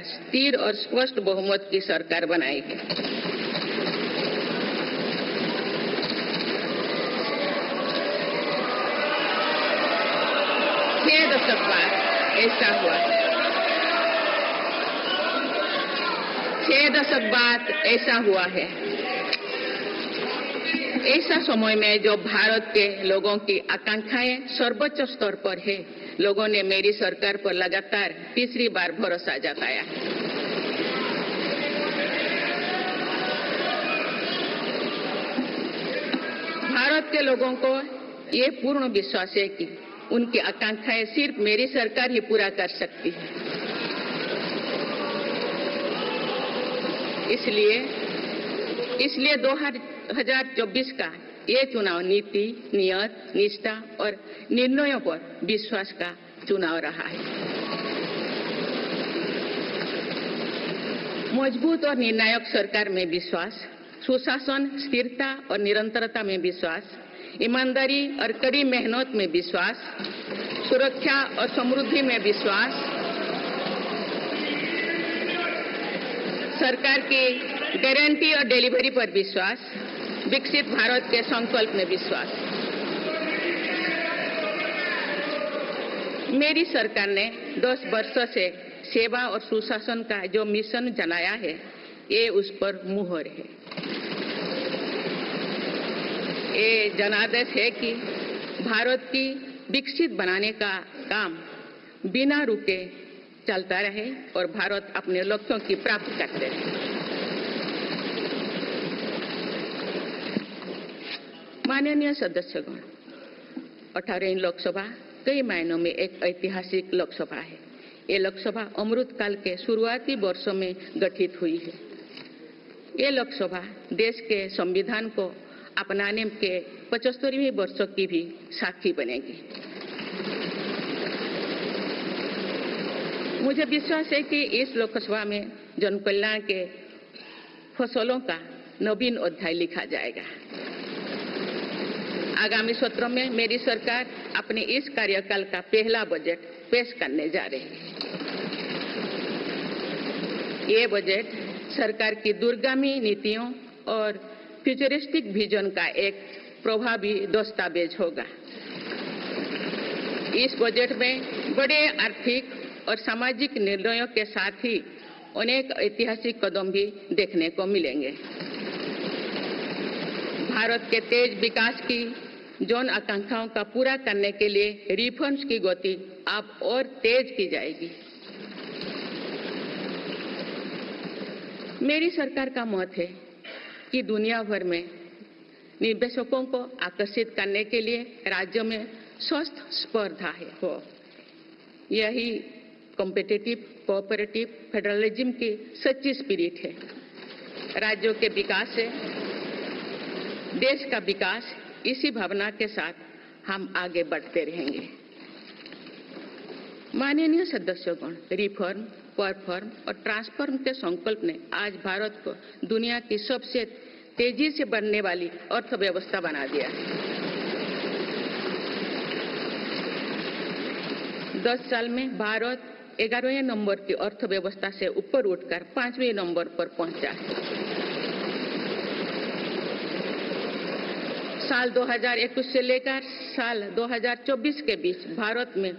स्थिर और स्पष्ट बहुमत की सरकार बनाएगी। 6 दशक बाद ऐसा हुआ। 6 दशक बाद ऐसा हुआ है। ऐसा समय में जो भारत के लोगों की आकांक्षाएं सर्वोच्च स्तर पर है, लोगों ने मेरी सरकार पर लगातार तीसरी बार भरोसा जताया। भारत के लोगों को ये पूर्ण विश्वास है कि उनकी आकांक्षाएं सिर्फ मेरी सरकार ही पूरा कर सकती है। इसलिए 2024 का ये चुनाव नीति, नियत, निष्ठा और निर्णयों पर विश्वास का चुनाव रहा है। मजबूत और निर्णायक सरकार में विश्वास, सुशासन, स्थिरता और निरंतरता में विश्वास, ईमानदारी और कड़ी मेहनत में विश्वास, सुरक्षा और समृद्धि में विश्वास, सरकार की गारंटी और डिलीवरी पर विश्वास, विकसित भारत के संकल्प में विश्वास। मेरी सरकार ने 10 वर्षों से सेवा और सुशासन का जो मिशन चलाया है, ये उस पर मुहर है। ये जनादेश है कि भारत की विकसित बनाने का काम बिना रुके चलता रहे और भारत अपने लक्ष्यों की प्राप्ति करते रहे। माननीय सदस्यगण, 18वीं लोकसभा कई मायनों में एक ऐतिहासिक लोकसभा है। ये लोकसभा अमृतकाल के शुरुआती वर्षों में गठित हुई है। ये लोकसभा देश के संविधान को अपनाने के 75वें वर्षों की भी साक्षी बनेगी। मुझे विश्वास है कि इस लोकसभा में जन कल्याण के फसलों का नवीन अध्याय लिखा जाएगा। आगामी सत्र में मेरी सरकार अपने इस कार्यकाल का पहला बजट पेश करने जा रही है। ये बजट सरकार की दूरगामी नीतियों और फ्यूचरिस्टिक विजन का एक प्रभावी दस्तावेज होगा। इस बजट में बड़े आर्थिक और सामाजिक निर्णयों के साथ ही अनेक ऐतिहासिक कदम भी देखने को मिलेंगे। भारत के तेज विकास की जन आकांक्षाओं का पूरा करने के लिए रिफॉर्म्स की गति अब और तेज की जाएगी। मेरी सरकार का मत है कि दुनिया भर में निवेशकों को आकर्षित करने के लिए राज्यों में स्वस्थ स्पर्धा हो। यही कॉम्पिटिटिव कोऑपरेटिव फेडरलिज्म की सच्ची स्पिरिट है। राज्यों के विकास से देश का विकास, इसी भावना के साथ हम आगे बढ़ते रहेंगे। माननीय सदस्यगण, रिफॉर्म, परफॉर्म और ट्रांसफॉर्म के संकल्प ने आज भारत को दुनिया की सबसे तेजी से बढ़ने वाली अर्थव्यवस्था बना दिया है। 10 साल में भारत 11वें नंबर की अर्थव्यवस्था से ऊपर उठकर 5वें नंबर पर पहुंचा है। साल 2021 से लेकर साल 2024 के बीच भारत में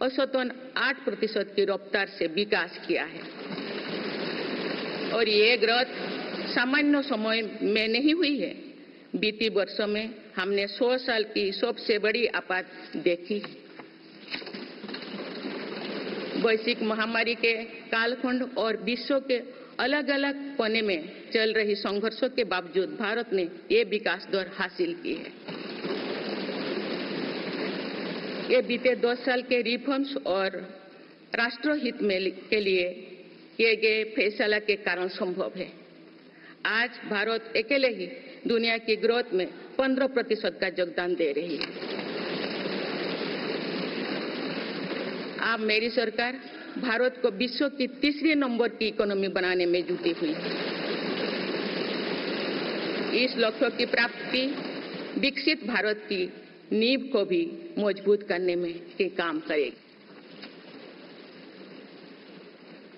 औसतन 8% की रफ्तार से विकास किया है और ये ग्रोथ सामान्य समय में नहीं हुई है। बीती वर्षों में हमने 100 साल की सबसे बड़ी आपात देखी। वैश्विक महामारी के कालखंड और विश्व के अलग अलग कोने में चल रही संघर्षों के बावजूद भारत ने ये विकास दर हासिल की है। ये बीते 10 साल के रिफॉर्म्स और राष्ट्रहित में के लिए किए गए फैसला के कारण संभव है। आज भारत अकेले ही दुनिया की ग्रोथ में 15% का योगदान दे रही है। अब मेरी सरकार भारत को विश्व की 3रे नंबर की इकोनॉमी बनाने में जुटी हुई है। इस लक्ष्य की प्राप्ति विकसित भारत की नींव को भी मजबूत करने में काम करेगी।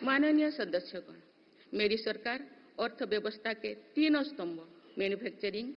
माननीय सदस्यगण, मेरी सरकार अर्थव्यवस्था के तीनों स्तंभ मैन्युफैक्चरिंग,